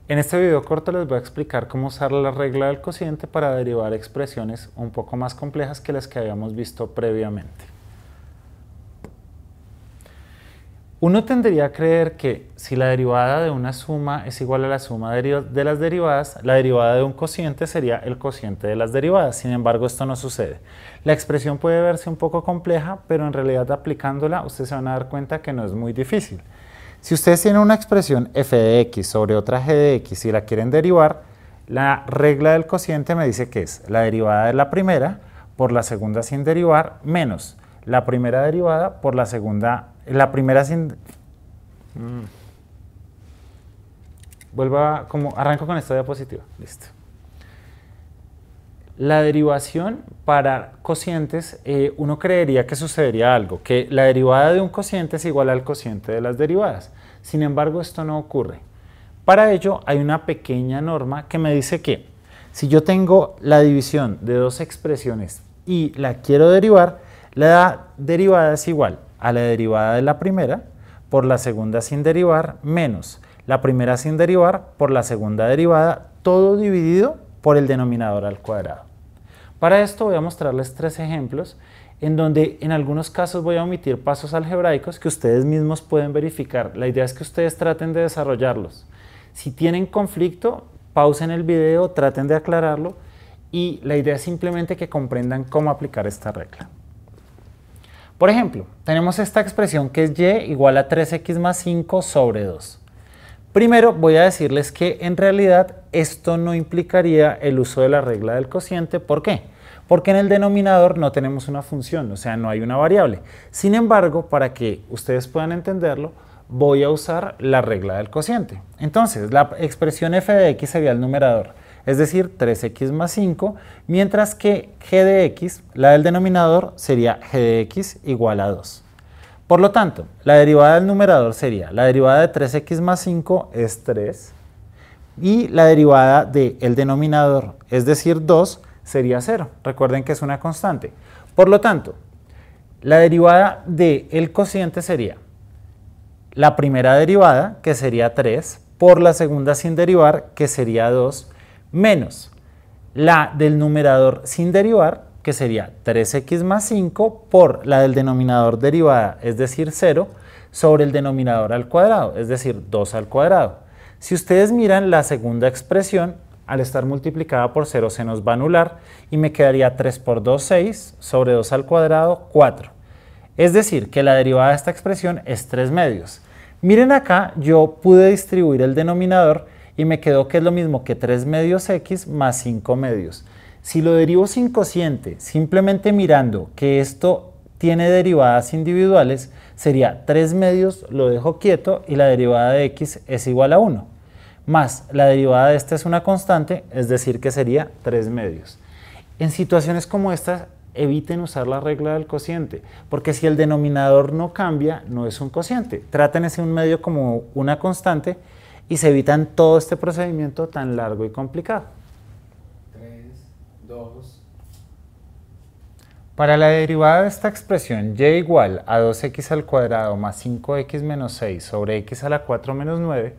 En este video corto les voy a explicar cómo usar la regla del cociente para derivar expresiones un poco más complejas que las que habíamos visto previamente. Uno tendría a creer que si la derivada de una suma es igual a la suma de las derivadas, la derivada de un cociente sería el cociente de las derivadas. Sin embargo, esto no sucede. La expresión puede verse un poco compleja, pero en realidad aplicándola ustedes se van a dar cuenta que no es muy difícil. Si ustedes tienen una expresión f de x sobre otra g de x y la quieren derivar, la regla del cociente me dice que es la derivada de la primera por la segunda sin derivar menos la primera derivada por la segunda, arranco con esta diapositiva, listo. La derivación para cocientes, uno creería que sucedería algo, que la derivada de un cociente es igual al cociente de las derivadas. Sin embargo, esto no ocurre. Para ello hay una pequeña norma que me dice que si yo tengo la división de dos expresiones y la quiero derivar, la derivada es igual a la derivada de la primera por la segunda sin derivar menos la primera sin derivar por la segunda derivada, todo dividido por el denominador al cuadrado. Para esto voy a mostrarles tres ejemplos en donde en algunos casos voy a omitir pasos algebraicos que ustedes mismos pueden verificar. La idea es que ustedes traten de desarrollarlos. Si tienen conflicto, pausen el video, traten de aclararlo y la idea es simplemente que comprendan cómo aplicar esta regla. Por ejemplo, tenemos esta expresión que es y igual a 3x más 5 sobre 2. Primero voy a decirles que en realidad esto no implicaría el uso de la regla del cociente. ¿Por qué? Porque en el denominador no tenemos una función, o sea, no hay una variable. Sin embargo, para que ustedes puedan entenderlo, voy a usar la regla del cociente. Entonces, la expresión f de x sería el numerador, es decir, 3x más 5, mientras que g de x, la del denominador, sería g de x igual a 2. Por lo tanto, la derivada del numerador sería, la derivada de 3x más 5 es 3, y la derivada del denominador, es decir, 2, sería 0. Recuerden que es una constante. Por lo tanto, la derivada del cociente sería la primera derivada, que sería 3, por la segunda sin derivar, que sería 2, menos la del numerador sin derivar, que sería 3x más 5 por la del denominador derivada, es decir, 0, sobre el denominador al cuadrado, es decir, 2 al cuadrado. Si ustedes miran la segunda expresión, al estar multiplicada por 0 se nos va a anular y me quedaría 3 por 2, 6, sobre 2 al cuadrado, 4. Es decir, que la derivada de esta expresión es 3 medios. Miren acá, yo pude distribuir el denominador y me quedó que es lo mismo que 3 medios x más 5 medios. Si lo derivo sin cociente, simplemente mirando que esto tiene derivadas individuales, sería 3 medios, lo dejo quieto y la derivada de x es igual a 1. Más la derivada de esta es una constante, es decir que sería 3 medios. En situaciones como estas, eviten usar la regla del cociente, porque si el denominador no cambia, no es un cociente. Traten ese un medio como una constante y se evitan todo este procedimiento tan largo y complicado. 2. Para la derivada de esta expresión y igual a 2x al cuadrado más 5x menos 6 sobre x a la 4 menos 9,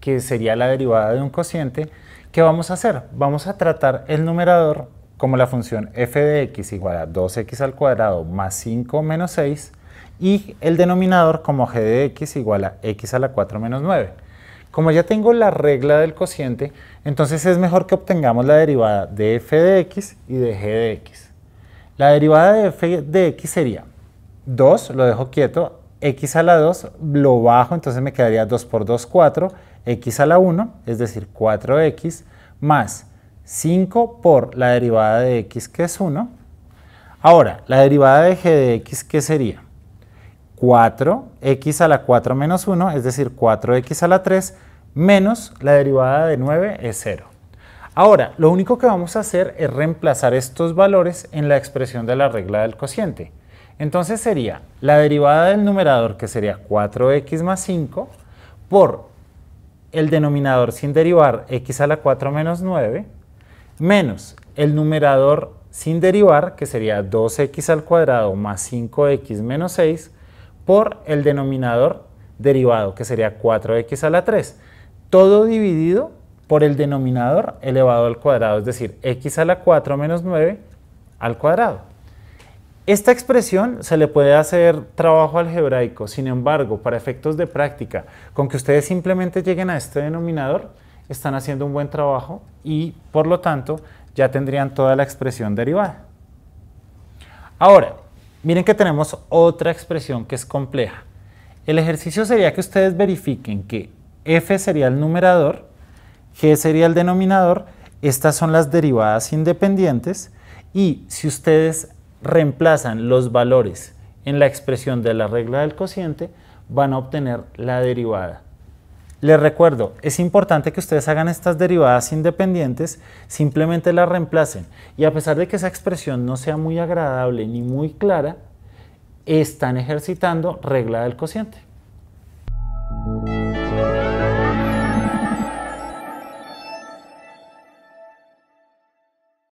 que sería la derivada de un cociente, ¿qué vamos a hacer? Vamos a tratar el numerador como la función f de x igual a 2x al cuadrado más 5 menos 6 y el denominador como g de x igual a x a la 4 menos 9. Como ya tengo la regla del cociente, entonces es mejor que obtengamos la derivada de f de x y de g de x. La derivada de f de x sería 2, lo dejo quieto, x a la 2 lo bajo, entonces me quedaría 2 por 2, 4, x a la 1, es decir, 4x, más 5 por la derivada de x, que es 1. Ahora, la derivada de g de x, ¿qué sería? 4x a la 4 menos 1, es decir, 4x a la 3, menos la derivada de 9 es 0. Ahora, lo único que vamos a hacer es reemplazar estos valores en la expresión de la regla del cociente. Entonces sería la derivada del numerador, que sería 4x más 5, por el denominador sin derivar, x a la 4 menos 9, menos el numerador sin derivar, que sería 2x al cuadrado más 5x menos 6, por el denominador derivado, que sería 4x a la 3. Todo dividido por el denominador elevado al cuadrado, es decir, x a la 4 menos 9 al cuadrado. Esta expresión se le puede hacer trabajo algebraico, sin embargo, para efectos de práctica, con que ustedes simplemente lleguen a este denominador, están haciendo un buen trabajo y, por lo tanto, ya tendrían toda la expresión derivada. Ahora, miren que tenemos otra expresión que es compleja. El ejercicio sería que ustedes verifiquen que f sería el numerador, g sería el denominador, estas son las derivadas independientes y si ustedes reemplazan los valores en la expresión de la regla del cociente, van a obtener la derivada. Les recuerdo, es importante que ustedes hagan estas derivadas independientes, simplemente las reemplacen y a pesar de que esa expresión no sea muy agradable ni muy clara, están ejercitando regla del cociente.